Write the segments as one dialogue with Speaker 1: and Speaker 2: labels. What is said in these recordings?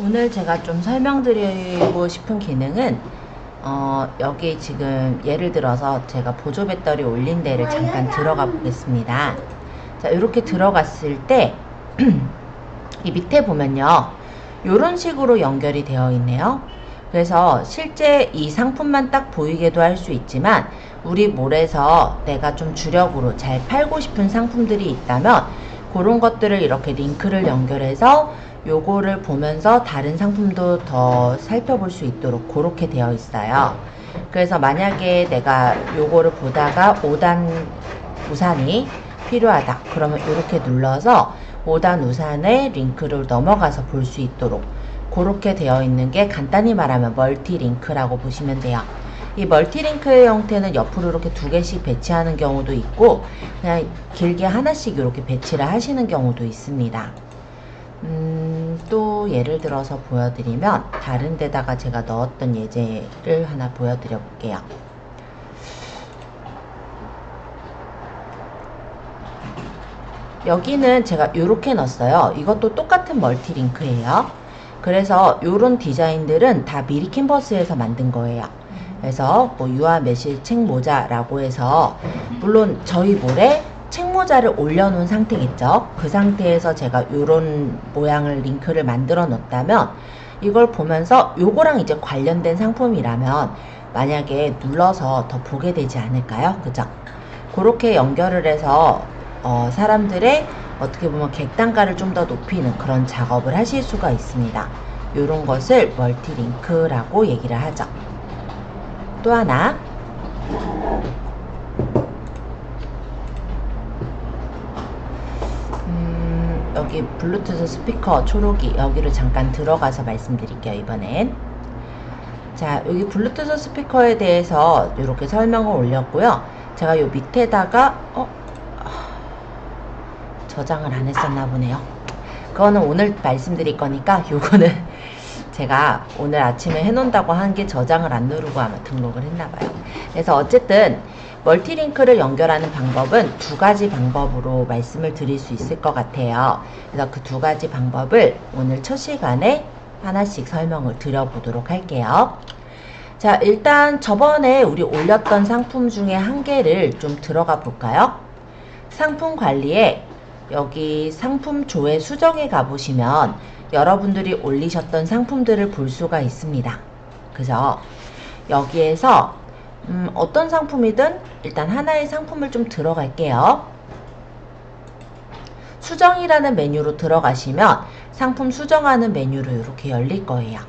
Speaker 1: 오늘 제가 좀 설명드리고 싶은 기능은 여기 지금 예를 들어서 제가 보조 배터리 올린 데를 잠깐 들어가 보겠습니다. 자, 이렇게 들어갔을 때 이 밑에 보면요, 이런 식으로 연결이 되어 있네요. 그래서 실제 이 상품만 딱 보이게도 할 수 있지만 우리 몰에서 내가 좀 주력으로 잘 팔고 싶은 상품들이 있다면 그런 것들을 이렇게 링크를 연결해서 요거를 보면서 다른 상품도 더 살펴볼 수 있도록 그렇게 되어 있어요. 그래서 만약에 내가 요거를 보다가 5단 우산이 필요하다 그러면 이렇게 눌러서 5단 우산의 링크를 넘어가서 볼 수 있도록 그렇게 되어 있는 게 간단히 말하면 멀티 링크라고 보시면 돼요. 이 멀티 링크의 형태는 옆으로 이렇게 두 개씩 배치하는 경우도 있고 그냥 길게 하나씩 이렇게 배치를 하시는 경우도 있습니다. 또 예를 들어서 보여드리면 다른 데다가 제가 넣었던 예제를 하나 보여드려 볼게요. 여기는 제가 이렇게 넣었어요. 이것도 똑같은 멀티 링크예요. 그래서 이런 디자인들은 다 미리 캔버스에서 만든 거예요. 그래서 뭐 유아 매실 책모자라고 해서 물론 저희 몰에 책모자를 올려놓은 상태겠죠. 그 상태에서 제가 이런 모양을 링크를 만들어 놓았다면 이걸 보면서 요거랑 이제 관련된 상품이라면 만약에 눌러서 더 보게 되지 않을까요? 그죠? 그렇게 연결을 해서 사람들의 어떻게 보면 객단가를 좀 더 높이는 그런 작업을 하실 수가 있습니다. 이런 것을 멀티 링크라고 얘기를 하죠. 또 하나, 여기 블루투스 스피커 초록이 여기로 잠깐 들어가서 말씀드릴게요. 이번엔 자, 여기 블루투스 스피커에 대해서 이렇게 설명을 올렸고요. 제가 요 밑에다가 저장을 안 했었나 보네요. 그거는 오늘 말씀드릴 거니까 요거는 제가 오늘 아침에 해놓는다고 한 게 저장을 안 누르고 아마 등록을 했나봐요. 그래서 어쨌든 멀티링크를 연결하는 방법은 두 가지 방법으로 말씀을 드릴 수 있을 것 같아요. 그래서 그 두 가지 방법을 오늘 첫 시간에 하나씩 설명을 드려보도록 할게요. 자, 일단 저번에 우리 올렸던 상품 중에 한 개를 좀 들어가 볼까요? 상품 관리에 여기 상품 조회 수정에 가보시면 여러분들이 올리셨던 상품들을 볼 수가 있습니다. 그죠? 여기에서 어떤 상품이든 일단 하나의 상품을 좀 들어갈게요. 수정이라는 메뉴로 들어가시면 상품 수정하는 메뉴로 이렇게 열릴 거예요.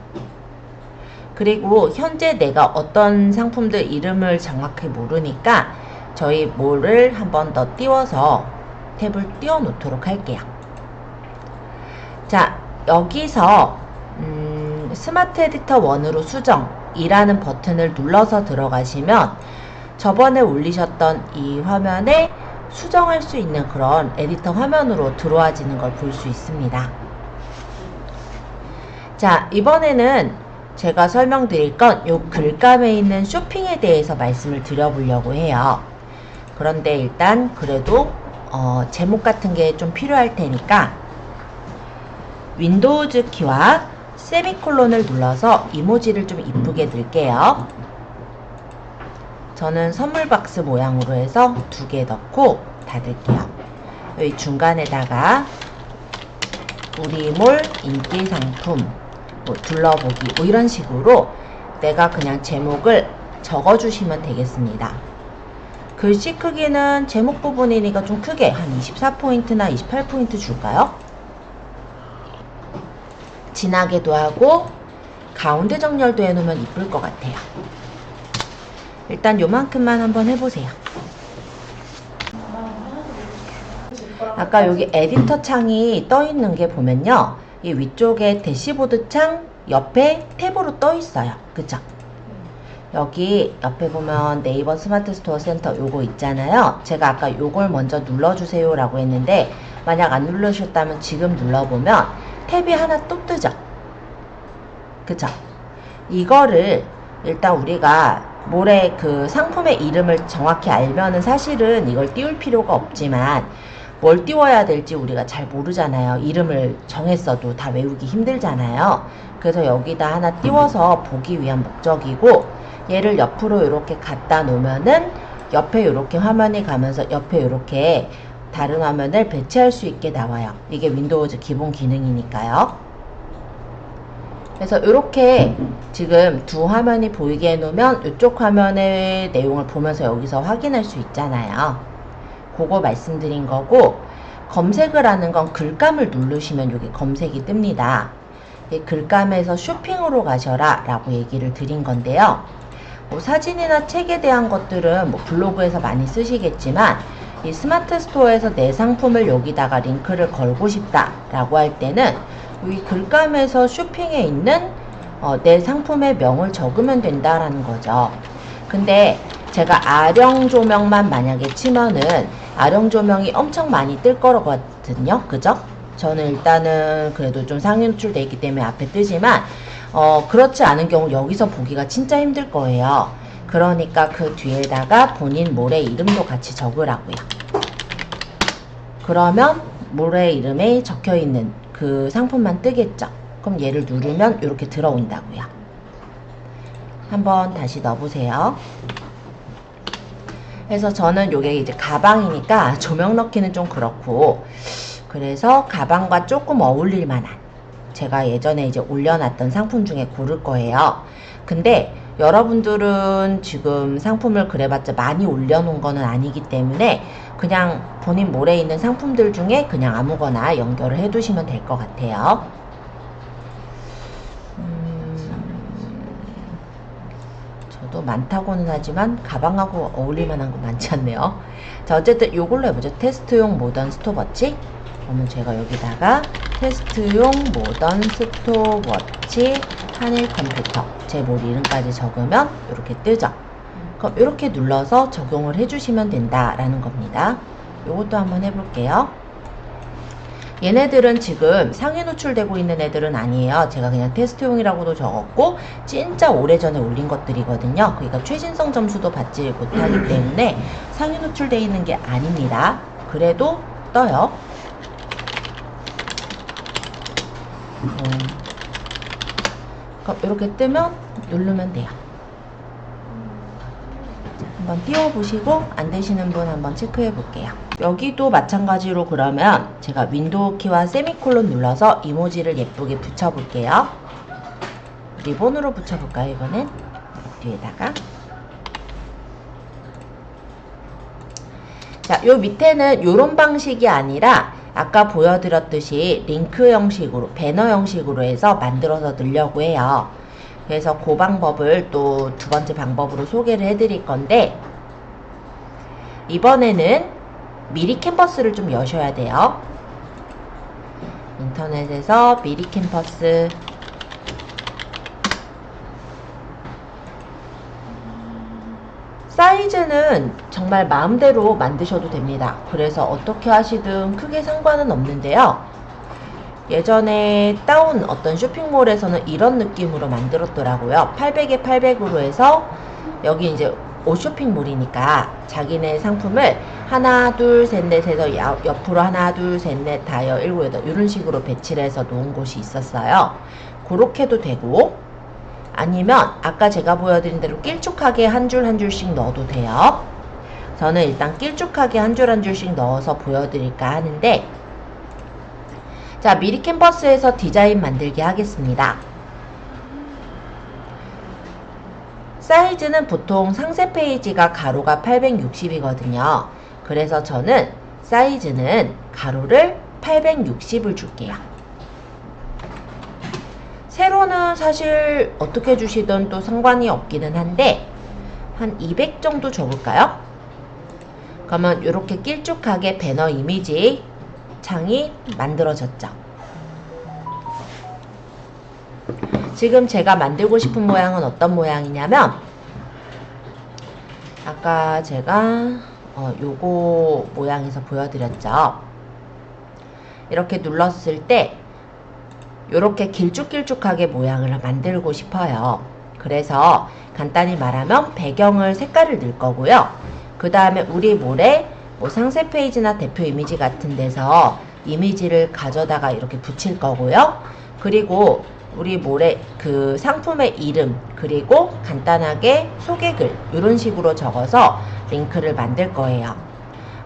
Speaker 1: 그리고 현재 내가 어떤 상품들 이름을 정확히 모르니까 저희 몰을 한번 더 띄워서 탭을 띄워 놓도록 할게요. 자, 여기서 스마트 에디터 1으로 수정이라는 버튼을 눌러서 들어가시면 저번에 올리셨던 이 화면에 수정할 수 있는 그런 에디터 화면으로 들어와지는 걸 볼 수 있습니다. 자, 이번에는 제가 설명드릴 건 요 글감에 있는 쇼핑에 대해서 말씀을 드려보려고 해요. 그런데 일단 그래도 제목 같은 게 좀 필요할 테니까 윈도우즈 키와 세미콜론을 눌러서 이모지를 좀 이쁘게 넣을게요. 저는 선물 박스 모양으로 해서 2개 넣고 닫을게요. 여기 중간에다가 우리 몰 인기 상품 뭐 둘러보기 뭐 이런 식으로 내가 그냥 제목을 적어주시면 되겠습니다. 글씨 크기는 제목 부분이니까 좀 크게 한 24포인트나 28포인트 줄까요? 진하게도 하고 가운데 정렬도 해놓으면 이쁠 것 같아요. 일단 요만큼만 한번 해보세요. 아까 여기 에디터 창이 떠 있는 게 보면요, 이 위쪽에 대시보드 창 옆에 탭으로 떠 있어요. 그죠? 여기 옆에 보면 네이버 스마트 스토어 센터 요거 있잖아요. 제가 아까 요걸 먼저 눌러주세요 라고 했는데 만약 안 누르셨다면 지금 눌러보면 탭이 하나 또 뜨죠. 그쵸? 이거를 일단 우리가 몰에 그 상품의 이름을 정확히 알면은 사실은 이걸 띄울 필요가 없지만 뭘 띄워야 될지 우리가 잘 모르잖아요. 이름을 정했어도 다 외우기 힘들잖아요. 그래서 여기다 하나 띄워서 보기 위한 목적이고, 얘를 옆으로 이렇게 갖다 놓으면은 옆에 이렇게 화면이 가면서 옆에 이렇게 다른 화면을 배치할 수 있게 나와요. 이게 윈도우즈 기본 기능이니까요. 그래서 이렇게 지금 두 화면이 보이게 해놓으면 이쪽 화면의 내용을 보면서 여기서 확인할 수 있잖아요. 그거 말씀드린 거고, 검색을 하는 건 글감을 누르시면 여기 검색이 뜹니다. 이 글감에서 쇼핑으로 가셔라 라고 얘기를 드린 건데요. 뭐 사진이나 책에 대한 것들은 뭐 블로그에서 많이 쓰시겠지만, 이 스마트 스토어에서 내 상품을 여기다가 링크를 걸고 싶다 라고 할 때는 이 글감에서 쇼핑에 있는 내 상품의 명을 적으면 된다라는 거죠. 근데 제가 아령 조명만 만약에 치면은 아령 조명이 엄청 많이 뜰 거거든요. 그죠? 저는 일단은 그래도 좀 상위 노출돼 있기 때문에 앞에 뜨지만 그렇지 않은 경우 여기서 보기가 진짜 힘들 거예요. 그러니까 그 뒤에다가 본인 몰의 이름도 같이 적으라고요. 그러면 몰의 이름에 적혀있는 그 상품만 뜨겠죠. 그럼 얘를 누르면 이렇게 들어온다고요. 한번 다시 넣어보세요. 그래서 저는 요게 이제 가방이니까 조명 넣기는 좀 그렇고, 그래서 가방과 조금 어울릴 만한, 제가 예전에 이제 올려놨던 상품 중에 고를 거예요. 근데 여러분들은 지금 상품을 그래봤자 많이 올려놓은 거는 아니기 때문에 그냥 본인 몰에 있는 상품들 중에 그냥 아무거나 연결을 해두시면 될 것 같아요. 저도 많다고는 하지만 가방하고 어울릴 만한 거 많지 않네요. 자, 어쨌든 요걸로 해보죠. 테스트용 모던 스톱워치. 그러면 제가 여기다가 테스트용 모던 스톱워치 한일 컴퓨터 제 몰 이름까지 적으면 이렇게 뜨죠. 그럼 이렇게 눌러서 적용을 해주시면 된다라는 겁니다. 요것도 한번 해볼게요. 얘네들은 지금 상위 노출되고 있는 애들은 아니에요. 제가 그냥 테스트용이라고도 적었고 진짜 오래전에 올린 것들이거든요. 그러니까 최신성 점수도 받지 못하기 때문에 상위 노출되어 있는 게 아닙니다. 그래도 떠요. 그럼 이렇게 뜨면 누르면 돼요. 한번 띄워보시고 안 되시는 분 한번 체크해 볼게요. 여기도 마찬가지로 그러면 제가 윈도우 키와 세미콜론 눌러서 이모지를 예쁘게 붙여볼게요. 리본으로 붙여볼까요? 이거는 뒤에다가. 자, 요 밑에는 요런 방식이 아니라 아까 보여드렸듯이 링크 형식으로, 배너 형식으로 해서 만들어서 넣으려고 해요. 그래서 그 방법을 또 두 번째 방법으로 소개를 해드릴 건데, 이번에는 미리 캔버스를 좀 여셔야 돼요. 인터넷에서 미리 캔버스, 사이즈는 정말 마음대로 만드셔도 됩니다. 그래서 어떻게 하시든 크게 상관은 없는데요. 예전에 따온 어떤 쇼핑몰에서는 이런 느낌으로 만들었더라고요. 800에 800으로 해서 여기 이제 옷 쇼핑몰이니까 자기네 상품을 하나 둘 셋 넷 해서 옆으로 하나 둘 셋 넷 다여 일곱 여덟 이런 식으로 배치를 해서 놓은 곳이 있었어요. 그렇게도 되고, 아니면 아까 제가 보여드린 대로 길쭉하게 한 줄 한 줄씩 넣어도 돼요. 저는 일단 길쭉하게 한 줄 한 줄씩 넣어서 보여드릴까 하는데, 자, 미리 캔버스에서 디자인 만들기 하겠습니다. 사이즈는 보통 상세 페이지가 가로가 860이거든요. 그래서 저는 사이즈는 가로를 860을 줄게요. 세로는 사실 어떻게 주시든 또 상관이 없기는 한데 한 200 정도 줘볼까요? 그러면 이렇게 길쭉하게 배너 이미지 창이 만들어졌죠. 지금 제가 만들고 싶은 모양은 어떤 모양이냐면, 아까 제가 요거 모양에서 보여드렸죠. 이렇게 눌렀을 때 요렇게 길쭉길쭉하게 모양을 만들고 싶어요. 그래서 간단히 말하면 배경을 색깔을 넣을 거고요. 그 다음에 우리 몰에 뭐 상세 페이지나 대표 이미지 같은 데서 이미지를 가져다가 이렇게 붙일 거고요. 그리고 우리 모래 그 상품의 이름 그리고 간단하게 소개글 이런 식으로 적어서 링크를 만들 거예요.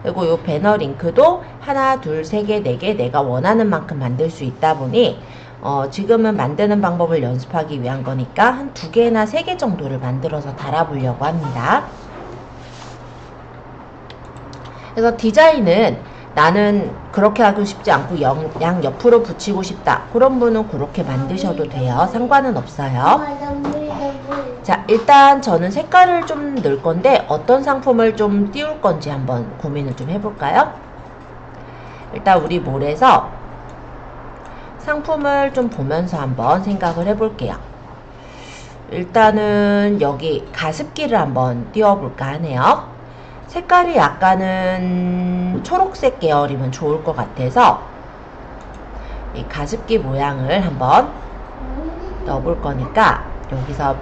Speaker 1: 그리고 이 배너 링크도 하나, 둘, 세 개, 네 개 내가 원하는 만큼 만들 수 있다 보니 지금은 만드는 방법을 연습하기 위한 거니까 한 두 개나 세 개 정도를 만들어서 달아보려고 합니다. 그래서 디자인은 나는 그렇게 하고 싶지 않고 양 옆으로 붙이고 싶다. 그런 분은 그렇게 만드셔도 돼요. 상관은 없어요. 자, 일단 저는 색깔을 좀 넣을 건데 어떤 상품을 좀 띄울 건지 한번 고민을 좀 해볼까요? 일단 우리 몰에서 상품을 좀 보면서 한번 생각을 해볼게요. 일단은 여기 가습기를 한번 띄워볼까 하네요. 색깔이 약간은 초록색 계열이면 좋을 것 같아서 이 가습기 모양을 한번 넣어볼 거니까 여기서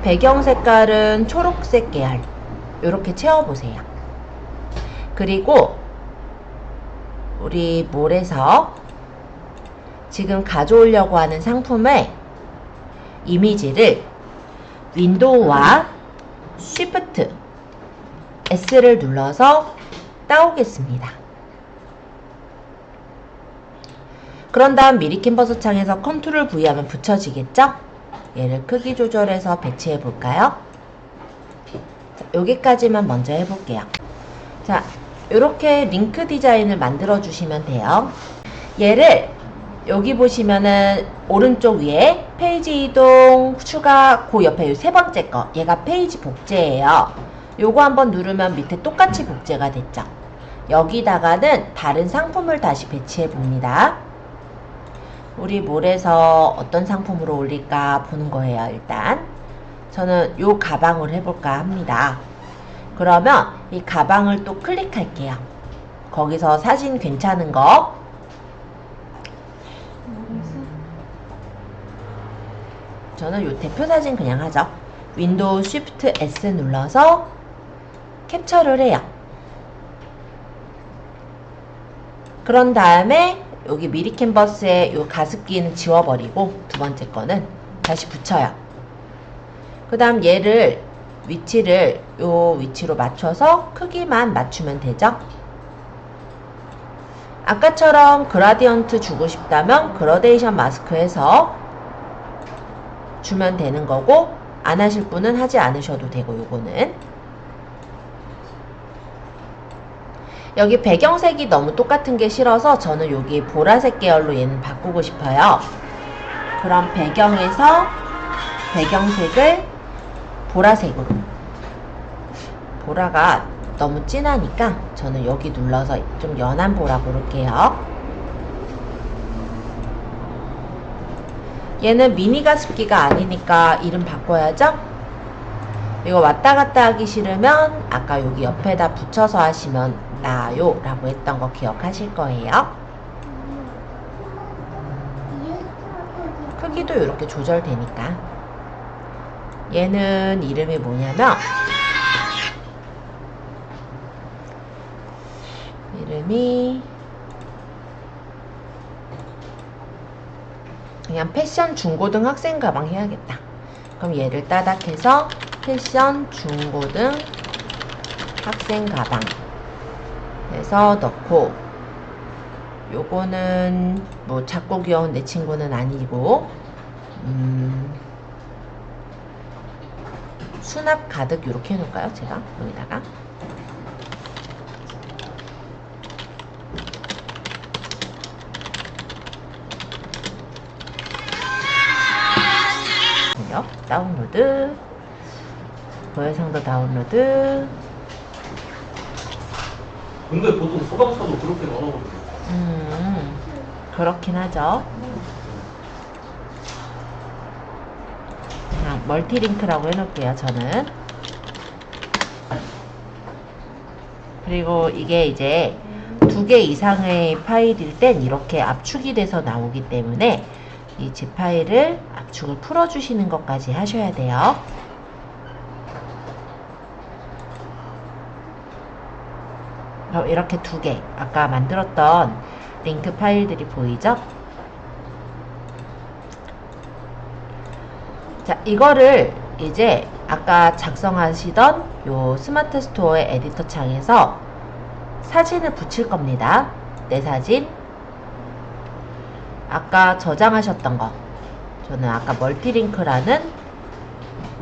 Speaker 1: 배경 색깔은 초록색 계열 이렇게 채워보세요. 그리고 우리 몰에서 지금 가져오려고 하는 상품의 이미지를 윈도우와 Shift S를 눌러서 따오겠습니다. 그런 다음 미리 캔버스 창에서 컨트롤 V 하면 붙여지겠죠? 얘를 크기 조절해서 배치해 볼까요? 여기까지만 먼저 해볼게요. 자, 이렇게 링크 디자인을 만들어 주시면 돼요. 얘를 여기 보시면은 오른쪽 위에 페이지 이동 추가 그 옆에 세 번째 거 얘가 페이지 복제예요. 요거 한번 누르면 밑에 똑같이 복제가 됐죠. 여기다가는 다른 상품을 다시 배치해 봅니다. 우리 몰에서 어떤 상품으로 올릴까 보는 거예요. 일단 저는 요 가방을 해볼까 합니다. 그러면 이 가방을 또 클릭할게요. 거기서 사진 괜찮은 거 저는 요 대표 사진 그냥 하죠. 윈도우 Shift S 눌러서 캡처를 해요. 그런 다음에 여기 미리 캔버스에 요 가습기는 지워버리고 두 번째 거는 다시 붙여요. 그 다음 얘를 위치를 요 위치로 맞춰서 크기만 맞추면 되죠. 아까처럼 그라디언트 주고 싶다면 그라데이션 마스크에서 주면 되는 거고 안 하실 분은 하지 않으셔도 되고 요거는 여기 배경색이 너무 똑같은 게 싫어서 저는 여기 보라색 계열로 얘는 바꾸고 싶어요. 그럼 배경에서 배경색을 보라색으로 보라가 너무 진하니까 저는 여기 눌러서 좀 연한 보라 고를게요. 얘는 미니 가습기가 아니니까 이름 바꿔야죠. 이거 왔다 갔다 하기 싫으면 아까 여기 옆에다 붙여서 하시면 나요 라고 했던 거 기억하실 거예요. 크기도 이렇게 조절되니까. 얘는 이름이 뭐냐면 이름이 그냥 패션 중고등 학생 가방 해야겠다. 그럼 얘를 따닥해서 패션 중고등 학생 가방 해서 넣고 요거는 뭐 작고 귀여운 내 친구는 아니고 수납 가득 이렇게 해놓을까요? 제가 여기다가 다운로드 고해상도 다운로드.
Speaker 2: 근데 보통 소방차도 그렇게 넣어놓거든요.
Speaker 1: 그렇긴 하죠. 그냥 멀티링크라고 해놓을게요. 저는. 그리고 이게 이제 2개 이상의 파일일 땐 이렇게 압축이 돼서 나오기 때문에 이 zip 파일을 압축을 풀어주시는 것까지 하셔야 돼요. 그럼 이렇게 두 개, 아까 만들었던 링크 파일들이 보이죠? 자, 이거를 이제 아까 작성하시던 요 스마트 스토어의 에디터 창에서 사진을 붙일 겁니다. 내 사진. 아까 저장하셨던 거. 저는 아까 멀티링크라는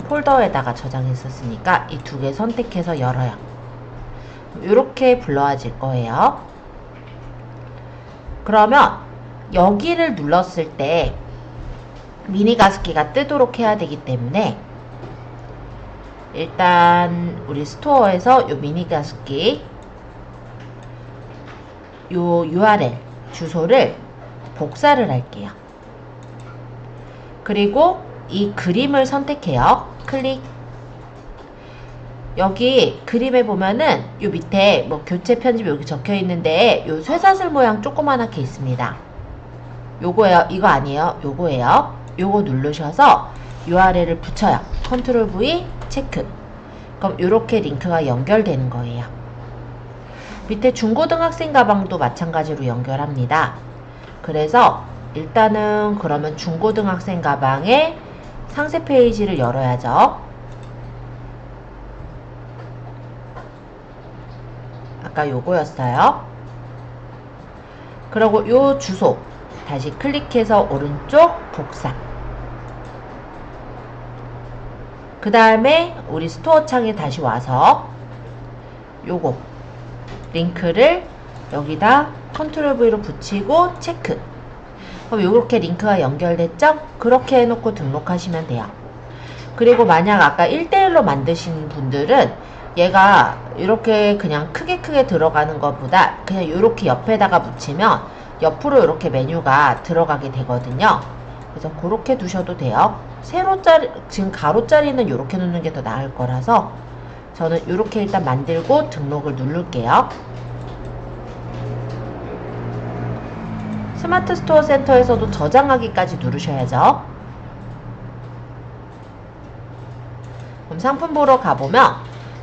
Speaker 1: 폴더에다가 저장했었으니까 이 두 개 선택해서 열어요. 이렇게 불러와질 거예요. 그러면 여기를 눌렀을 때 미니 가습기가 뜨도록 해야 되기 때문에 일단 우리 스토어에서 요 미니 가습기 요 URL 주소를 복사를 할게요. 그리고 이 그림을 선택해요. 클릭. 여기 그림에 보면은 요 밑에 뭐 교체 편집 여기 적혀 있는데 요 쇠사슬 모양 조그만하게 있습니다. 요거예요. 이거 아니에요. 요거예요. 요거 누르셔서 URL을 붙여요. 컨트롤 V 체크. 그럼 요렇게 링크가 연결되는 거예요. 밑에 중고등학생 가방도 마찬가지로 연결합니다. 그래서 일단은 그러면 중고등학생 가방의 상세 페이지를 열어야죠. 아까 요거였어요. 그리고 요 주소 다시 클릭해서 오른쪽 복사. 그 다음에 우리 스토어 창에 다시 와서 요거 링크를 여기다 컨트롤 V로 붙이고 체크. 그럼 요렇게 링크가 연결됐죠? 그렇게 해놓고 등록하시면 돼요. 그리고 만약 아까 1대1로 만드신 분들은 얘가 이렇게 그냥 크게 들어가는 것보다 그냥 이렇게 옆에다가 붙이면 옆으로 이렇게 메뉴가 들어가게 되거든요. 그래서 그렇게 두셔도 돼요. 세로짜리, 지금 가로짜리는 이렇게 놓는 게 더 나을 거라서 저는 이렇게 일단 만들고 등록을 누를게요. 스마트 스토어 센터에서도 저장하기까지 누르셔야죠. 그럼 상품 보러 가보면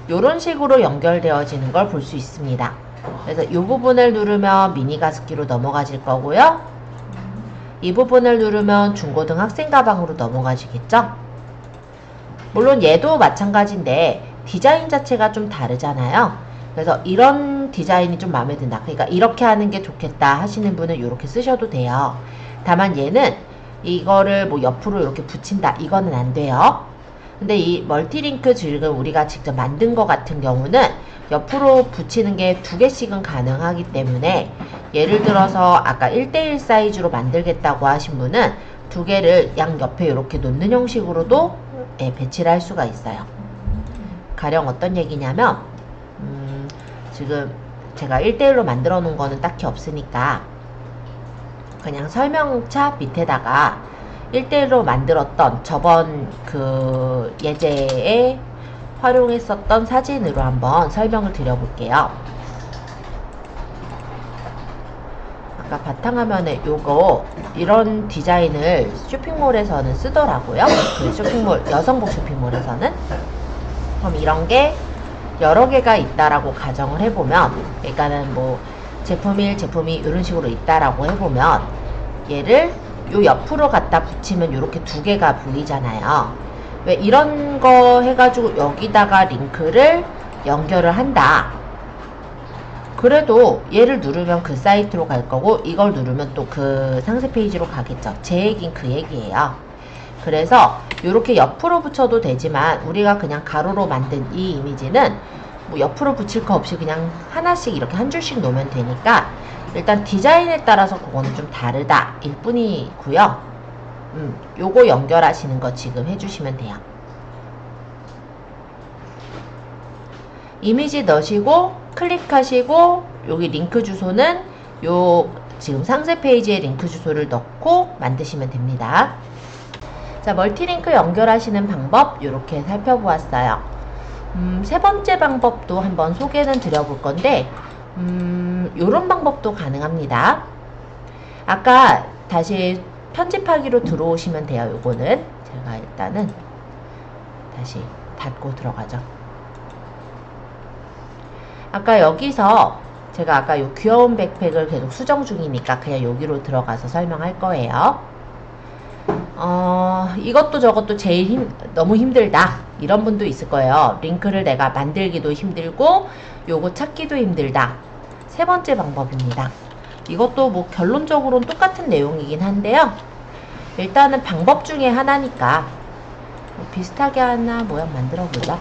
Speaker 1: 이런 식으로 연결되어지는 걸 볼 수 있습니다. 그래서 이 부분을 누르면 미니 가습기로 넘어가질 거고요. 이 부분을 누르면 중고등학생 가방으로 넘어가지겠죠? 물론 얘도 마찬가지인데 디자인 자체가 좀 다르잖아요. 그래서 이런 디자인이 좀 마음에 든다. 그러니까 이렇게 하는 게 좋겠다 하시는 분은 이렇게 쓰셔도 돼요. 다만 얘는 이거를 뭐 옆으로 이렇게 붙인다. 이거는 안 돼요. 근데 이 멀티링크 지금 우리가 직접 만든 것 같은 경우는 옆으로 붙이는 게 두 개씩은 가능하기 때문에 예를 들어서 아까 1대1 사이즈로 만들겠다고 하신 분은 두 개를 양 옆에 이렇게 놓는 형식으로도 배치를 할 수가 있어요. 가령 어떤 얘기냐면 지금 제가 1대1로 만들어 놓은 거는 딱히 없으니까 그냥 설명차 밑에다가 1대1로 만들었던 저번 그 예제에 활용했었던 사진으로 한번 설명을 드려볼게요. 아까 바탕화면에 요거 이런 디자인을 쇼핑몰에서는 쓰더라고요. 그 쇼핑몰, 여성복 쇼핑몰에서는. 그럼 이런 게 여러 개가 있다라고 가정을 해보면, 그러니까는 뭐 제품 1, 제품 2 이런 식으로 있다라고 해보면 얘를 요 옆으로 갖다 붙이면 이렇게 두 개가 보이잖아요. 왜 이런 거 해가지고 여기다가 링크를 연결을 한다. 그래도 얘를 누르면 그 사이트로 갈 거고 이걸 누르면 또 그 상세 페이지로 가겠죠. 제 얘긴 그 얘기예요. 그래서 이렇게 옆으로 붙여도 되지만 우리가 그냥 가로로 만든 이 이미지는 뭐 옆으로 붙일 거 없이 그냥 하나씩 이렇게 한 줄씩 놓으면 되니까 일단 디자인에 따라서 그거는 좀 다르다 일 뿐이고요. 요거 연결하시는 거 지금 해주시면 돼요. 이미지 넣으시고 클릭하시고 여기 링크 주소는 요 지금 상세 페이지에 링크 주소를 넣고 만드시면 됩니다. 자, 멀티링크 연결하시는 방법 이렇게 살펴보았어요. 세 번째 방법도 한번 소개는 드려볼 건데 요런 방법도 가능합니다. 아까 다시 편집하기로 들어오시면 돼요. 요거는 제가 일단은 다시 닫고 들어가죠. 아까 여기서 제가 아까 요 귀여운 백팩을 계속 수정 중이니까 그냥 여기로 들어가서 설명할 거예요. 이것도 저것도 너무 힘들다 이런 분도 있을 거예요. 링크를 내가 만들기도 힘들고 요거 찾기도 힘들다. 세 번째 방법입니다. 이것도 뭐 결론적으로는 똑같은 내용이긴 한데요. 일단은 방법 중에 하나니까 뭐 비슷하게 하나 모양 만들어 보자.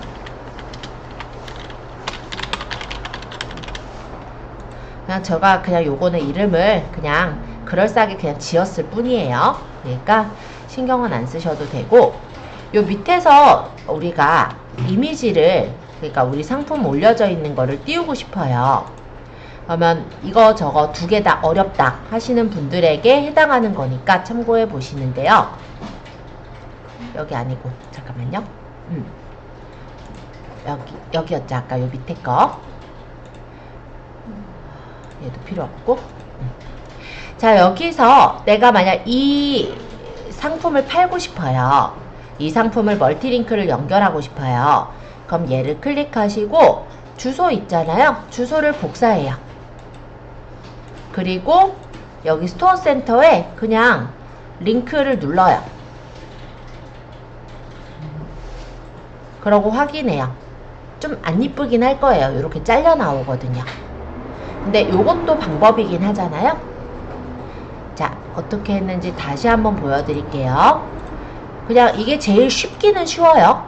Speaker 1: 그냥 제가 그냥 요거는 이름을 그냥 그럴싸하게 그냥 지었을 뿐이에요. 그러니까 신경은 안 쓰셔도 되고, 요 밑에서 우리가 이미지를, 그러니까 우리 상품 올려져 있는 거를 띄우고 싶어요. 그러면 이거 저거 두 개 다 어렵다 하시는 분들에게 해당하는 거니까 참고해 보시는데요. 여기 아니고 잠깐만요. 여기였죠. 아까 요 밑에 거. 얘도 필요 없고. 자, 여기서 내가 만약 이 상품을 팔고 싶어요. 이 상품을 멀티링크를 연결하고 싶어요. 그럼 얘를 클릭하시고 주소 있잖아요. 주소를 복사해요. 그리고 여기 스토어 센터에 그냥 링크를 눌러요. 그러고 확인해요. 좀 안 이쁘긴 할 거예요. 이렇게 잘려 나오거든요. 근데 요것도 방법이긴 하잖아요. 자, 어떻게 했는지 다시 한번 보여드릴게요. 그냥 이게 제일 쉽기는 쉬워요.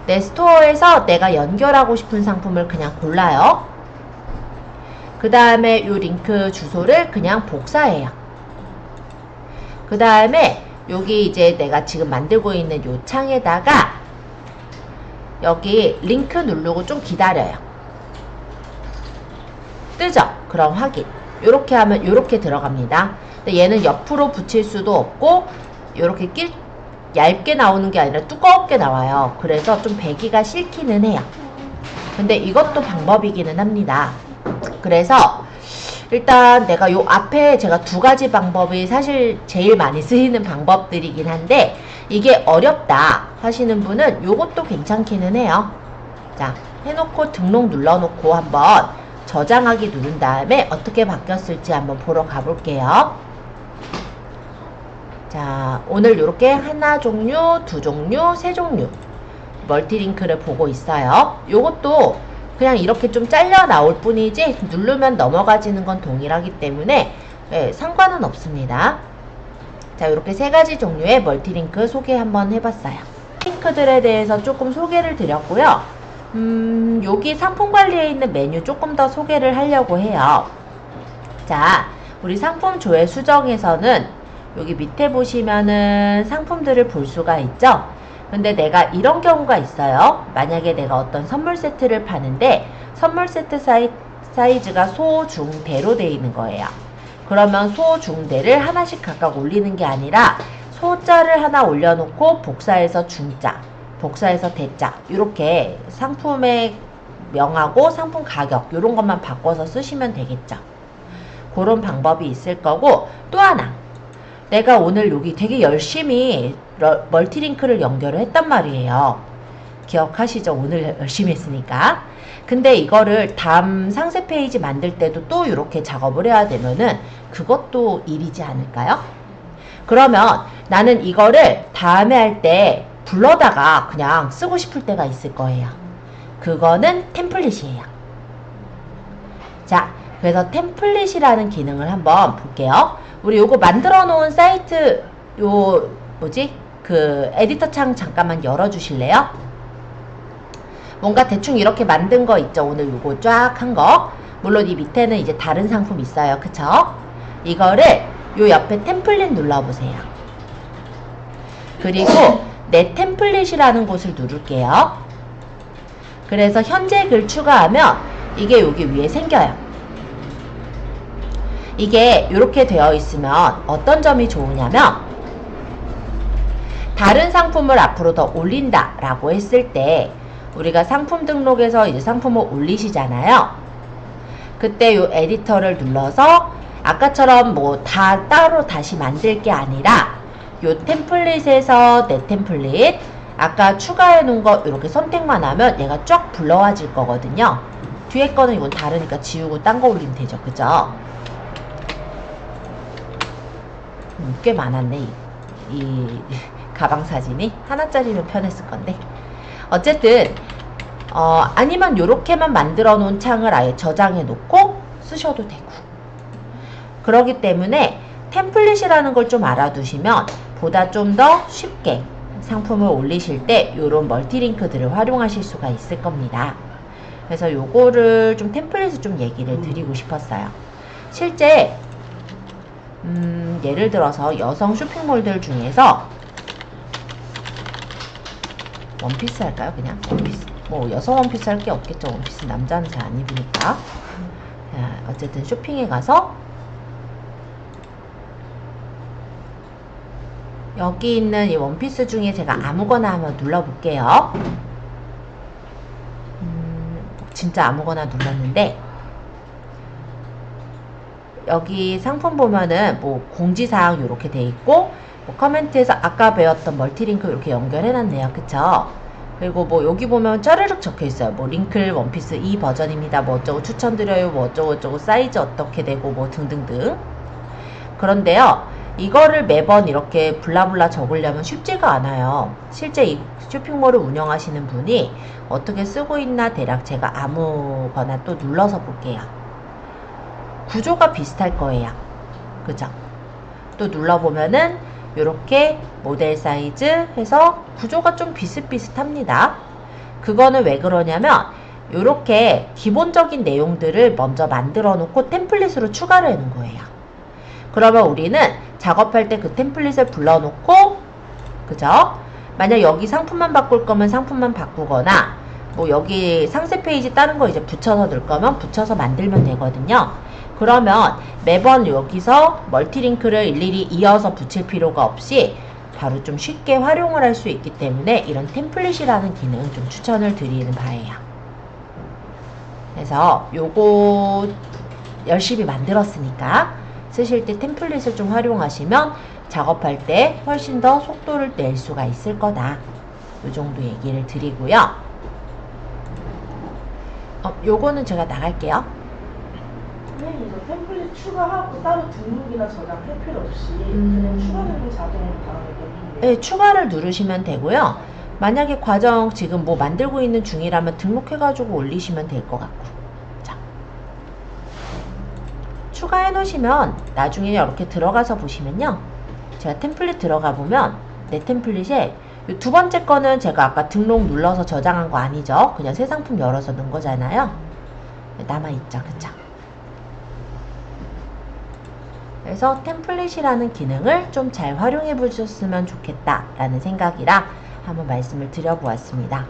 Speaker 1: 내 스토어에서 내가 연결하고 싶은 상품을 그냥 골라요. 그 다음에 요 링크 주소를 그냥 복사해요. 그 다음에 여기 이제 내가 지금 만들고 있는 요 창에다가 여기 링크 누르고 좀 기다려요. 뜨죠? 그럼 확인. 요렇게 하면 요렇게 들어갑니다. 근데 얘는 옆으로 붙일 수도 없고 요렇게 얇게 나오는 게 아니라 두껍게 나와요. 그래서 좀 배기가 싫기는 해요. 근데 이것도 방법이기는 합니다. 그래서 일단 내가 요 앞에 제가 두 가지 방법이 사실 제일 많이 쓰이는 방법들이긴 한데 이게 어렵다 하시는 분은 요것도 괜찮기는 해요. 자, 해놓고 등록 눌러놓고 한번 저장하기 누른 다음에 어떻게 바뀌었을지 한번 보러 가볼게요. 자, 오늘 이렇게 하나 종류, 두 종류, 세 종류 멀티링크를 보고 있어요. 요것도 그냥 이렇게 좀 잘려 나올 뿐이지 누르면 넘어가지는 건 동일하기 때문에 상관은 없습니다. 자, 이렇게 세 가지 종류의 멀티링크 소개 한번 해봤어요. 링크들에 대해서 조금 소개를 드렸고요. 여기 상품 관리에 있는 메뉴 조금 더 소개를 하려고 해요. 자, 우리 상품 조회 수정에서는 여기 밑에 보시면은 상품들을 볼 수가 있죠. 근데 내가 이런 경우가 있어요. 만약에 내가 어떤 선물 세트를 파는데 선물 세트 사이즈가 소, 중, 대로 되어 있는 거예요. 그러면 소, 중, 대를 하나씩 각각 올리는 게 아니라 소자를 하나 올려놓고 복사해서 중자, 복사해서 대자 이렇게 상품의 명하고 상품 가격 이런 것만 바꿔서 쓰시면 되겠죠. 그런 방법이 있을 거고, 또 하나 내가 오늘 여기 되게 열심히 멀티링크를 연결을 했단 말이에요. 기억하시죠? 오늘 열심히 했으니까. 근데 이거를 다음 상세 페이지 만들 때도 또 이렇게 작업을 해야 되면은 그것도 일이지 않을까요? 그러면 나는 이거를 다음에 할 때 불러다가 그냥 쓰고 싶을 때가 있을 거예요. 그거는 템플릿이에요. 자, 그래서 템플릿이라는 기능을 한번 볼게요. 우리 요거 만들어 놓은 사이트 그 에디터 창 잠깐만 열어 주실래요? 뭔가 대충 이렇게 만든 거 있죠. 오늘 요거 쫙 한 거. 물론 이 밑에는 이제 다른 상품 있어요. 그쵸? 이거를 요 옆에 템플릿 눌러보세요. 그리고 내 템플릿이라는 곳을 누를게요. 그래서 현재 글 추가하면 이게 여기 위에 생겨요. 이게 이렇게 되어 있으면 어떤 점이 좋으냐면 다른 상품을 앞으로 더 올린다 라고 했을 때 우리가 상품 등록에서 이제 상품을 올리시잖아요. 그때 요 에디터를 눌러서 아까처럼 뭐 다 따로 다시 만들 게 아니라 요 템플릿에서 내 템플릿 아까 추가해 놓은 거 이렇게 선택만 하면 얘가 쫙 불러와질 거거든요. 뒤에 거는 이건 다르니까 지우고 딴 거 올리면 되죠. 그죠? 꽤 많았네. 이 가방 사진이 하나짜리면 편했을 건데. 어쨌든 아니면 요렇게만 만들어 놓은 창을 아예 저장해 놓고 쓰셔도 되고. 그러기 때문에 템플릿이라는 걸 좀 알아두시면 보다 좀 더 쉽게 상품을 올리실 때 요런 멀티링크들을 활용하실 수가 있을 겁니다. 그래서 요거를 좀 템플릿을 좀 얘기를 드리고 싶었어요. 실제 예를 들어서 여성 쇼핑몰들 중에서 원피스 할까요? 그냥 원피스. 뭐 여성 원피스 할 게 없겠죠. 원피스 남자는 잘 안 입으니까. 자, 어쨌든 쇼핑에 가서 여기 있는 이 원피스 중에 제가 아무거나 한번 눌러볼게요. 진짜 아무거나 눌렀는데 여기 상품 보면은 뭐 공지사항 이렇게 돼 있고 뭐 커멘트에서 아까 배웠던 멀티링크 이렇게 연결해놨네요. 그쵸? 그리고 뭐 여기 보면 짜르륵 적혀 있어요. 뭐 링클 원피스 이 버전입니다. 뭐 어쩌고 추천드려요. 뭐 어쩌고 저쩌고 사이즈 어떻게 되고 뭐 등등등. 그런데요. 이거를 매번 이렇게 블라블라 적으려면 쉽지가 않아요. 실제 이 쇼핑몰을 운영하시는 분이 어떻게 쓰고 있나 대략 제가 아무거나 또 눌러서 볼게요. 구조가 비슷할 거예요. 그죠? 또 눌러보면은 이렇게 모델 사이즈 해서 구조가 좀 비슷비슷합니다. 그거는 왜 그러냐면 이렇게 기본적인 내용들을 먼저 만들어 놓고 템플릿으로 추가를 해놓은 거예요. 그러면 우리는 작업할 때 그 템플릿을 불러놓고, 그죠? 만약 여기 상품만 바꿀 거면 상품만 바꾸거나, 뭐 여기 상세 페이지 다른 거 이제 붙여서 넣을 거면 붙여서 만들면 되거든요. 그러면 매번 여기서 멀티링크를 일일이 이어서 붙일 필요가 없이 바로 좀 쉽게 활용을 할 수 있기 때문에 이런 템플릿이라는 기능 좀 추천을 드리는 바예요. 그래서 요거 열심히 만들었으니까 쓰실 때 템플릿을 좀 활용하시면 작업할 때 훨씬 더 속도를 낼 수가 있을 거다. 요 정도 얘기를 드리고요. 요거는 제가 나갈게요.
Speaker 3: 선생님 이거 템플릿 추가하고 따로 등록이나 저장할 필요 없이 그냥 추가 등록 자동으로 다음에 되는데.
Speaker 1: 네, 추가를 누르시면 되고요. 만약에 과정 지금 뭐 만들고 있는 중이라면 등록해가지고 올리시면 될 것 같고. 자, 추가해 놓으시면 나중에 이렇게 들어가서 보시면요. 제가 템플릿 들어가 보면 내 템플릿에 두 번째 거는 제가 아까 등록 눌러서 저장한 거 아니죠? 그냥 새 상품 열어서 넣은 거잖아요. 남아있죠. 그쵸? 그래서 템플릿이라는 기능을 좀 잘 활용해 보셨으면 좋겠다 라는 생각이라 한번 말씀을 드려보았습니다.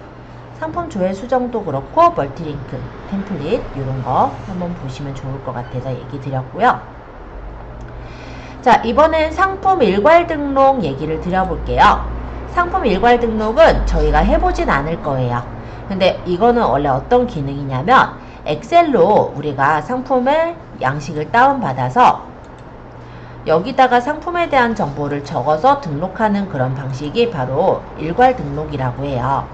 Speaker 1: 상품 조회 수정도 그렇고 멀티링크, 템플릿 이런 거 한번 보시면 좋을 것 같아서 얘기 드렸고요. 자, 이번엔 상품 일괄 등록 얘기를 드려볼게요. 상품 일괄 등록은 저희가 해보진 않을 거예요. 근데 이거는 원래 어떤 기능이냐면 엑셀로 우리가 상품의 양식을 다운받아서 여기다가 상품에 대한 정보를 적어서 등록하는 그런 방식이 바로 일괄 등록이라고 해요.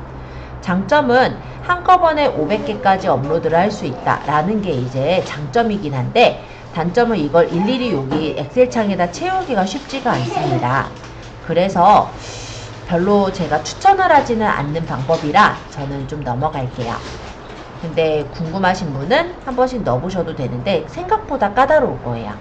Speaker 1: 장점은 한꺼번에 500개까지 업로드를 할 수 있다라는 게 이제 장점이긴 한데 단점은 이걸 일일이 여기 엑셀 창에다 채우기가 쉽지가 않습니다. 그래서 별로 제가 추천을 하지는 않는 방법이라 저는 좀 넘어갈게요. 근데 궁금하신 분은 한 번씩 넣어보셔도 되는데 생각보다 까다로울 거예요.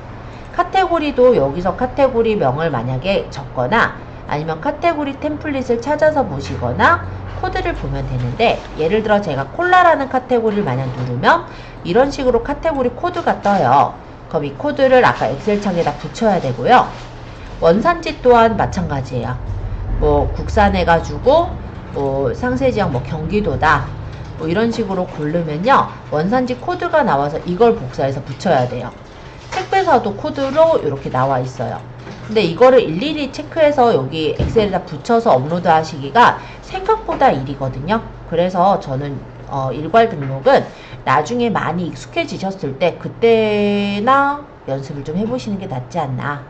Speaker 1: 카테고리도 여기서 카테고리 명을 만약에 적거나 아니면 카테고리 템플릿을 찾아서 보시거나 코드를 보면 되는데 예를 들어 제가 콜라라는 카테고리를 만약 누르면 이런 식으로 카테고리 코드가 떠요. 그럼 이 코드를 아까 엑셀 창에다 붙여야 되고요. 원산지 또한 마찬가지예요. 뭐 국산 해가지고 뭐 상세지역 뭐 경기도다 뭐 이런 식으로 고르면요 원산지 코드가 나와서 이걸 복사해서 붙여야 돼요. 택배사도 코드로 이렇게 나와 있어요. 근데 이거를 일일이 체크해서 여기 엑셀에다 붙여서 업로드 하시기가 생각보다 일이거든요. 그래서 저는 일괄 등록은 나중에 많이 익숙해지셨을 때 그때나 연습을 좀 해보시는 게 낫지 않나.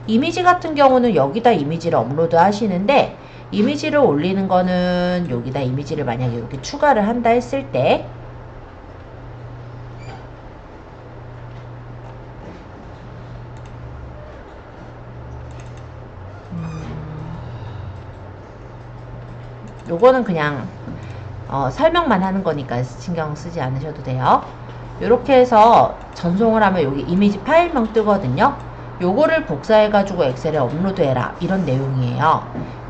Speaker 1: 이미지 같은 경우는 여기다 이미지를 업로드 하시는데 이미지를 올리는 거는 여기다 이미지를 만약에 이렇게 추가를 한다 했을 때 요거는 그냥 설명만 하는 거니까 신경 쓰지 않으셔도 돼요. 요렇게 해서 전송을 하면 여기 이미지 파일명 뜨거든요. 요거를 복사해가지고 엑셀에 업로드해라, 이런 내용이에요.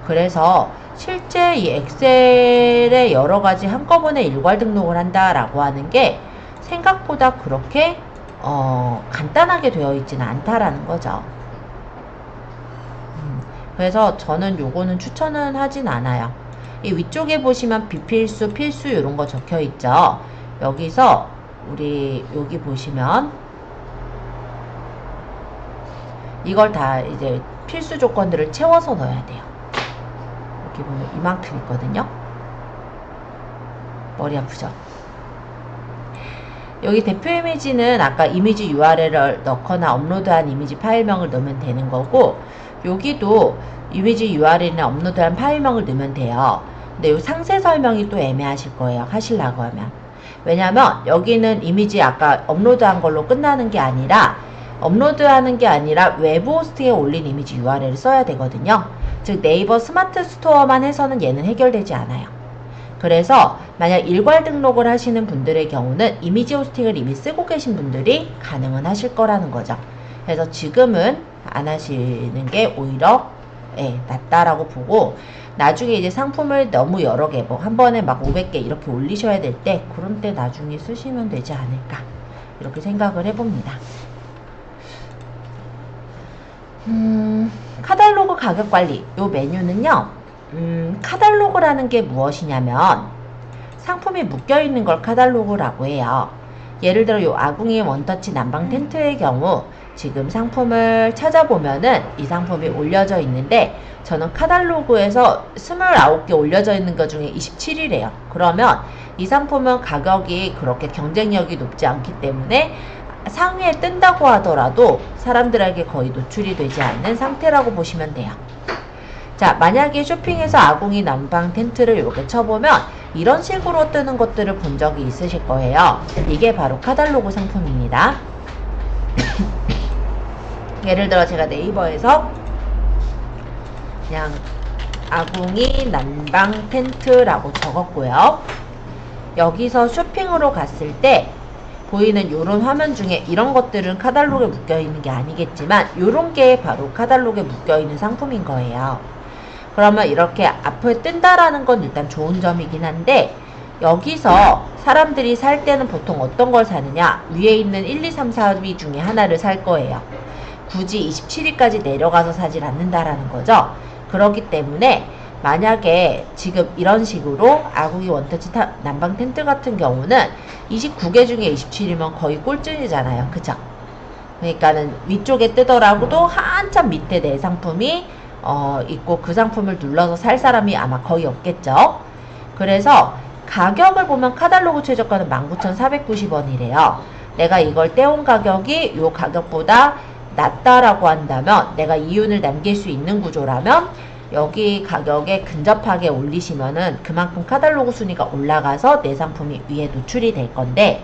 Speaker 1: 그래서 실제 이 엑셀에 여러가지 한꺼번에 일괄 등록을 한다라고 하는 게 생각보다 그렇게 간단하게 되어 있지는 않다라는 거죠. 그래서 저는 요거는 추천은 하진 않아요. 이 위쪽에 보시면 비필수, 필수 이런 거 적혀 있죠. 여기서 우리 여기 보시면 이걸 다 이제 필수 조건들을 채워서 넣어야 돼요. 여기 보면 이만큼 있거든요. 머리 아프죠? 여기 대표 이미지는 아까 이미지 URL을 넣거나 업로드한 이미지 파일명을 넣으면 되는 거고, 여기도 이미지 URL이나 업로드한 파일명을 넣으면 돼요. 근데 이 상세 설명이 또 애매하실 거예요, 하시려고 하면. 왜냐면 여기는 이미지 아까 업로드한 걸로 끝나는 게 아니라, 업로드하는 게 아니라 외부 호스트에 올린 이미지 URL을 써야 되거든요. 즉 네이버 스마트 스토어만 해서는 얘는 해결되지 않아요. 그래서 만약 일괄 등록을 하시는 분들의 경우는 이미지 호스팅을 이미 쓰고 계신 분들이 가능은 하실 거라는 거죠. 그래서 지금은 안 하시는 게 오히려 낫다라고 보고, 나중에 이제 상품을 너무 여러 개, 뭐 한 번에 막 500개 이렇게 올리셔야 될 때, 그런 때 나중에 쓰시면 되지 않을까, 이렇게 생각을 해봅니다. 카탈로그 가격 관리, 요 메뉴는요, 카탈로그라는 게 무엇이냐면 상품이 묶여있는 걸 카탈로그라고 해요. 예를 들어 요 아궁이 원터치 난방 텐트의 경우 지금 상품을 찾아보면은 이 상품이 올려져 있는데, 저는 카탈로그에서 29개 올려져 있는 것 중에 27이래요. 그러면 이 상품은 가격이 그렇게 경쟁력이 높지 않기 때문에 상위에 뜬다고 하더라도 사람들에게 거의 노출이 되지 않는 상태라고 보시면 돼요. 자, 만약에 쇼핑에서 아궁이 난방 텐트를 이렇게 쳐보면 이런 식으로 뜨는 것들을 본 적이 있으실 거예요. 이게 바로 카탈로그 상품입니다. 예를 들어 제가 네이버에서 그냥 아궁이 난방 텐트라고 적었고요. 여기서 쇼핑으로 갔을 때 보이는 요런 화면 중에 이런 것들은 카탈로그에 묶여있는 게 아니겠지만 요런 게 바로 카탈로그에 묶여있는 상품인 거예요. 그러면 이렇게 앞에 뜬다라는 건 일단 좋은 점이긴 한데, 여기서 사람들이 살 때는 보통 어떤 걸 사느냐, 위에 있는 1, 2, 3, 4위 중에 하나를 살 거예요. 굳이 27위까지 내려가서 사질 않는다라는 거죠. 그렇기 때문에 만약에 지금 이런 식으로 아궁이 원터치 난방 텐트 같은 경우는 29개 중에 27이면 거의 꼴찌잖아요. 그죠? 그러니까는 위쪽에 뜨더라도 한참 밑에 내 상품이 있고 그 상품을 눌러서 살 사람이 아마 거의 없겠죠. 그래서 가격을 보면 카탈로그 최저가는 19,490원이래요. 내가 이걸 떼온 가격이 이 가격보다 낮다라고 한다면, 내가 이윤을 남길 수 있는 구조라면 여기 가격에 근접하게 올리시면은 그만큼 카탈로그 순위가 올라가서 내 상품이 위에 노출이 될 건데,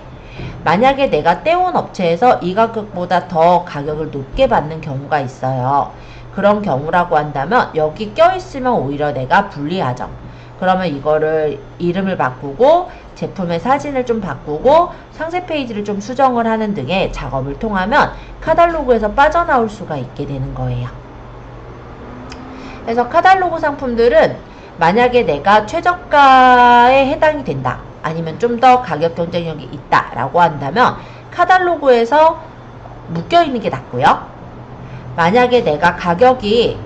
Speaker 1: 만약에 내가 떼온 업체에서 이 가격보다 더 가격을 높게 받는 경우가 있어요. 그런 경우라고 한다면 여기 껴있으면 오히려 내가 불리하죠. 그러면 이거를 이름을 바꾸고 제품의 사진을 좀 바꾸고 상세 페이지를 좀 수정을 하는 등의 작업을 통하면 카탈로그에서 빠져나올 수가 있게 되는 거예요. 그래서 카탈로그 상품들은 만약에 내가 최저가에 해당이 된다, 아니면 좀 더 가격 경쟁력이 있다 라고 한다면 카탈로그에서 묶여있는 게 낫고요. 만약에 내가 가격이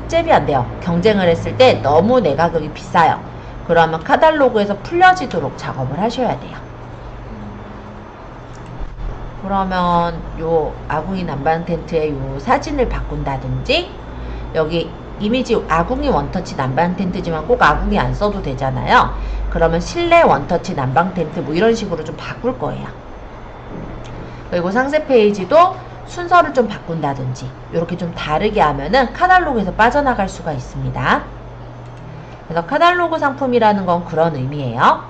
Speaker 1: 잽이 안 돼요, 경쟁을 했을 때 너무 내 가격이 비싸요, 그러면 카탈로그에서 풀려지도록 작업을 하셔야 돼요. 그러면 요 아궁이 난방 텐트의 요 사진을 바꾼다든지, 여기 이미지 아궁이 원터치 난방 텐트지만 꼭 아궁이 안 써도 되잖아요. 그러면 실내 원터치 난방 텐트 뭐 이런 식으로 좀 바꿀 거예요. 그리고 상세 페이지도 순서를 좀 바꾼다든지 이렇게 좀 다르게 하면은 카탈로그에서 빠져나갈 수가 있습니다. 그래서 카탈로그 상품이라는 건 그런 의미예요.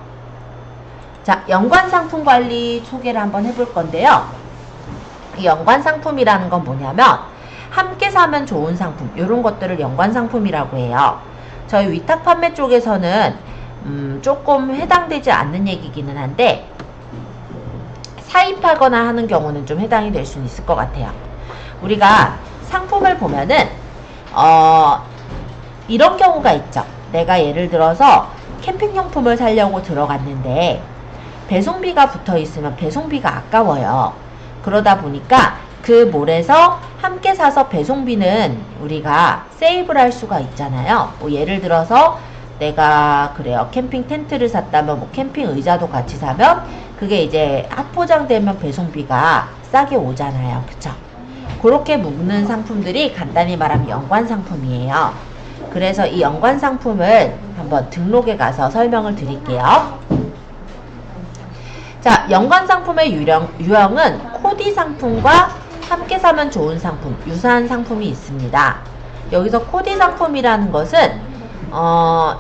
Speaker 1: 자, 연관 상품 관리 소개를 한번 해볼 건데요. 이 연관 상품이라는 건 뭐냐면 함께 사면 좋은 상품, 이런 것들을 연관 상품이라고 해요. 저희 위탁 판매 쪽에서는 조금 해당되지 않는 얘기기는 한데 사입하거나 하는 경우는 좀 해당이 될 수는 있을 것 같아요. 우리가 상품을 보면은 이런 경우가 있죠. 내가 예를 들어서 캠핑용품을 사려고 들어갔는데 배송비가 붙어 있으면 배송비가 아까워요. 그러다 보니까 그 몰에서 함께 사서 배송비는 우리가 세이브를 할 수가 있잖아요. 뭐 예를 들어서 내가 그래요. 캠핑 텐트를 샀다면 뭐 캠핑 의자도 같이 사면 그게 이제 합포장되면 배송비가 싸게 오잖아요. 그쵸? 그렇게 묶는 상품들이 간단히 말하면 연관 상품이에요. 그래서 이 연관 상품을 한번 등록에 가서 설명을 드릴게요. 자, 연관 상품의 유형은 코디 상품과 함께 사면 좋은 상품, 유사한 상품이 있습니다. 여기서 코디 상품이라는 것은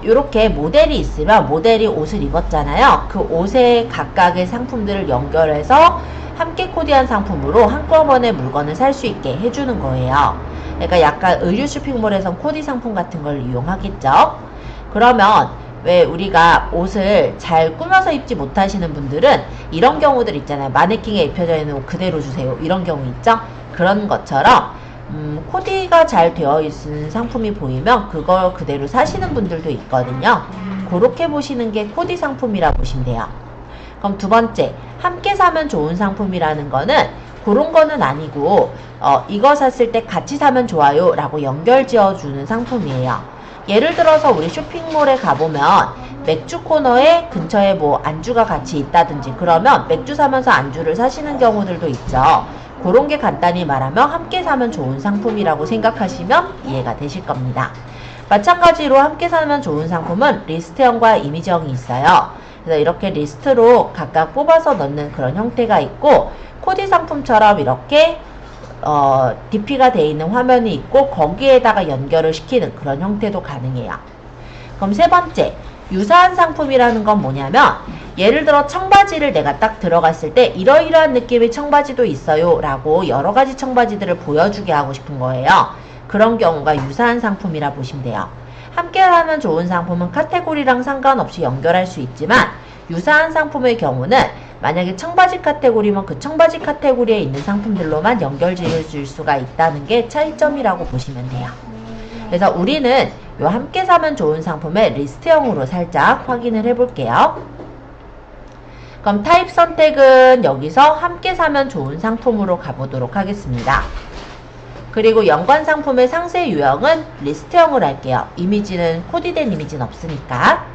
Speaker 1: 요렇게 모델이 있으면 모델이 옷을 입었잖아요. 그 옷에 각각의 상품들을 연결해서 함께 코디한 상품으로 한꺼번에 물건을 살 수 있게 해주는 거예요. 그러니까 약간 의류 쇼핑몰에선 코디 상품 같은 걸 이용하겠죠. 그러면 왜 우리가 옷을 잘 꾸며서 입지 못하시는 분들은 이런 경우들 있잖아요. 마네킹에 입혀져 있는 옷 그대로 주세요. 이런 경우 있죠. 그런 것처럼 코디가 잘 되어 있는 상품이 보이면 그걸 그대로 사시는 분들도 있거든요. 그렇게 보시는 게 코디 상품이라 보시면 돼요. 그럼 두 번째, 함께 사면 좋은 상품이라는 거는 그런 거는 아니고 이거 샀을 때 같이 사면 좋아요 라고 연결 지어주는 상품이에요. 예를 들어서 우리 쇼핑몰에 가보면 맥주 코너에 근처에 뭐 안주가 같이 있다든지 그러면 맥주 사면서 안주를 사시는 경우들도 있죠. 그런 게 간단히 말하면 함께 사면 좋은 상품이라고 생각하시면 이해가 되실 겁니다. 마찬가지로 함께 사면 좋은 상품은 리스트형과 이미지형이 있어요. 그래서 이렇게 리스트로 각각 뽑아서 넣는 그런 형태가 있고 코디 상품처럼 이렇게 DP가 되어 있는 화면이 있고 거기에다가 연결을 시키는 그런 형태도 가능해요. 그럼 세 번째, 유사한 상품이라는 건 뭐냐면 예를 들어 청바지를 내가 딱 들어갔을 때 이러이러한 느낌의 청바지도 있어요 라고 여러 가지 청바지들을 보여주게 하고 싶은 거예요. 그런 경우가 유사한 상품이라 보시면 돼요. 함께 하면 좋은 상품은 카테고리랑 상관없이 연결할 수 있지만 유사한 상품의 경우는 만약에 청바지 카테고리면 그 청바지 카테고리에 있는 상품들로만 연결 지어줄 수가 있다는 게 차이점이라고 보시면 돼요. 그래서 우리는 요 함께 사면 좋은 상품의 리스트형으로 살짝 확인을 해볼게요. 그럼 타입 선택은 여기서 함께 사면 좋은 상품으로 가보도록 하겠습니다. 그리고 연관 상품의 상세 유형은 리스트형으로 할게요. 이미지는 코디된 이미지는 없으니까.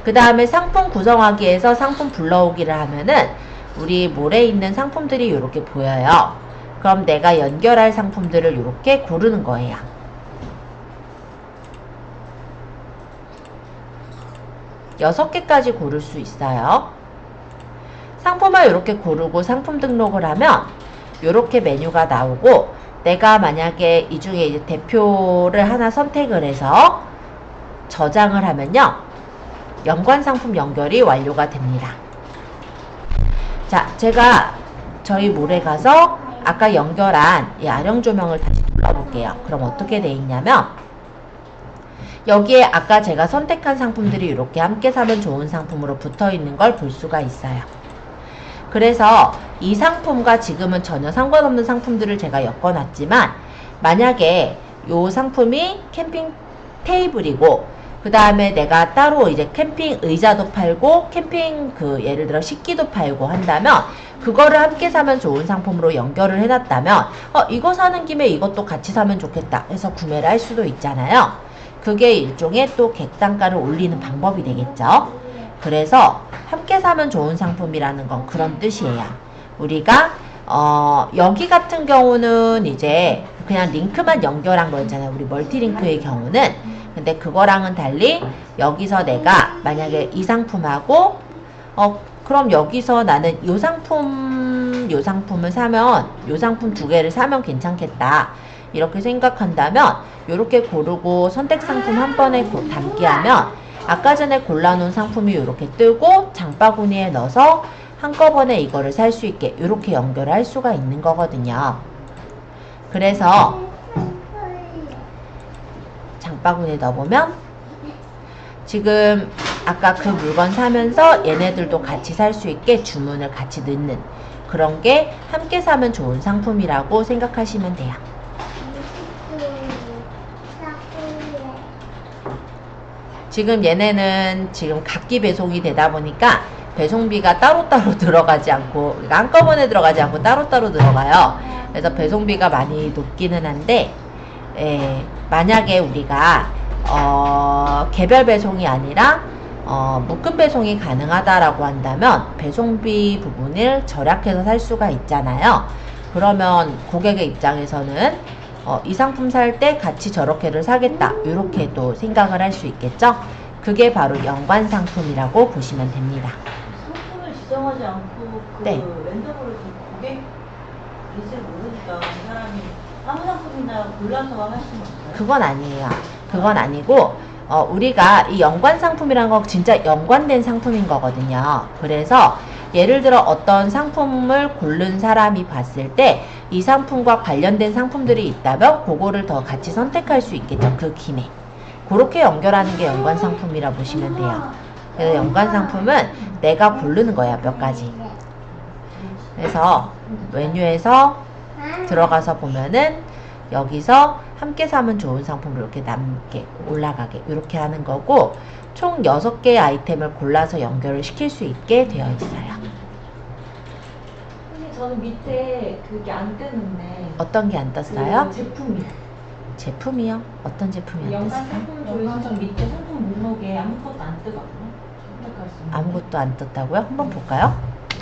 Speaker 1: 그 다음에 상품 구성하기에서 상품 불러오기를 하면은 우리 몰에 있는 상품들이 이렇게 보여요. 그럼 내가 연결할 상품들을 이렇게 고르는 거예요. 여섯 개까지 고를 수 있어요. 상품을 이렇게 고르고 상품 등록을 하면 이렇게 메뉴가 나오고 내가 만약에 이 중에 이제 대표를 하나 선택을 해서 저장을 하면요. 연관 상품 연결이 완료가 됩니다. 자, 제가 저희 몰에 가서 아까 연결한 이 아령 조명을 다시 눌러볼게요. 그럼 어떻게 돼 있냐면 여기에 아까 제가 선택한 상품들이 이렇게 함께 사면 좋은 상품으로 붙어 있는 걸 볼 수가 있어요. 그래서 이 상품과 지금은 전혀 상관없는 상품들을 제가 엮어놨지만 만약에 이 상품이 캠핑 테이블이고 그 다음에 내가 따로 이제 캠핑 의자도 팔고 캠핑 예를 들어 식기도 팔고 한다면 그거를 함께 사면 좋은 상품으로 연결을 해놨다면 이거 사는 김에 이것도 같이 사면 좋겠다 해서 구매를 할 수도 있잖아요. 그게 일종의 또 객단가를 올리는 방법이 되겠죠. 그래서 함께 사면 좋은 상품이라는 건 그런 뜻이에요. 우리가 여기 같은 경우는 이제 그냥 링크만 연결한 거였잖아요. 우리 멀티링크의 경우는. 근데 그거랑은 달리 여기서 내가 만약에 이 상품하고 그럼 여기서 나는 요 상품을 사면 요 상품 두 개를 사면 괜찮겠다 이렇게 생각한다면 이렇게 고르고 선택 상품 한 번에 담기 하면 아까 전에 골라놓은 상품이 이렇게 뜨고 장바구니에 넣어서 한꺼번에 이거를 살 수 있게 이렇게 연결할 수가 있는 거거든요. 그래서 장바구니에 넣어보면 지금 아까 그 물건 사면서 얘네들도 같이 살 수 있게 주문을 같이 넣는 그런 게 함께 사면 좋은 상품이라고 생각하시면 돼요. 지금 얘네는 지금 각기 배송이 되다 보니까 배송비가 따로따로 들어가지 않고 그러니까 한꺼번에 들어가지 않고 따로따로 들어가요. 그래서 배송비가 많이 높기는 한데 만약에 우리가 개별 배송이 아니라 묶음 배송이 가능하다라고 한다면 배송비 부분을 절약해서 살 수가 있잖아요. 그러면 고객의 입장에서는 이 상품 살 때 같이 저렇게를 사겠다 이렇게 또 생각을 할 수 있겠죠. 그게 바로 연관 상품이라고 보시면 됩니다.
Speaker 4: 상품을 지정하지 않고 그
Speaker 1: 네.
Speaker 4: 랜덤으로 고객 리스를 모르니까 그 사람이 아무 상품이나 골라서 할 수는 없어요.
Speaker 1: 그건 아니에요. 그건 아니고 우리가 이 연관 상품이란 거 진짜 연관된 상품인 거거든요. 그래서 예를 들어 어떤 상품을 고른 사람이 봤을 때 이 상품과 관련된 상품들이 있다면 그거를 더 같이 선택할 수 있겠죠. 그 김에. 그렇게 연결하는 게 연관 상품이라 보시면 돼요. 그래서 연관 상품은 내가 고르는 거야, 몇 가지. 그래서 메뉴에서 들어가서 보면은 여기서 함께 사면 좋은 상품을 이렇게 남게 올라가게 이렇게 하는 거고 총 6개의 아이템을 골라서 연결을 시킬 수 있게 되어 있어요.
Speaker 4: 근데 저는 밑에 그게 안 뜨는데
Speaker 1: 어떤 게 안 떴어요?
Speaker 4: 그 제품이
Speaker 1: 제품이요? 어떤 제품이 안
Speaker 4: 연간
Speaker 1: 떴어요?
Speaker 4: 상품 조회수 밑에 상품 목록에 아무것도 안 뜨거든요. 선택할 수 있는
Speaker 1: 아무것도 안 떴다고요? 한번 볼까요?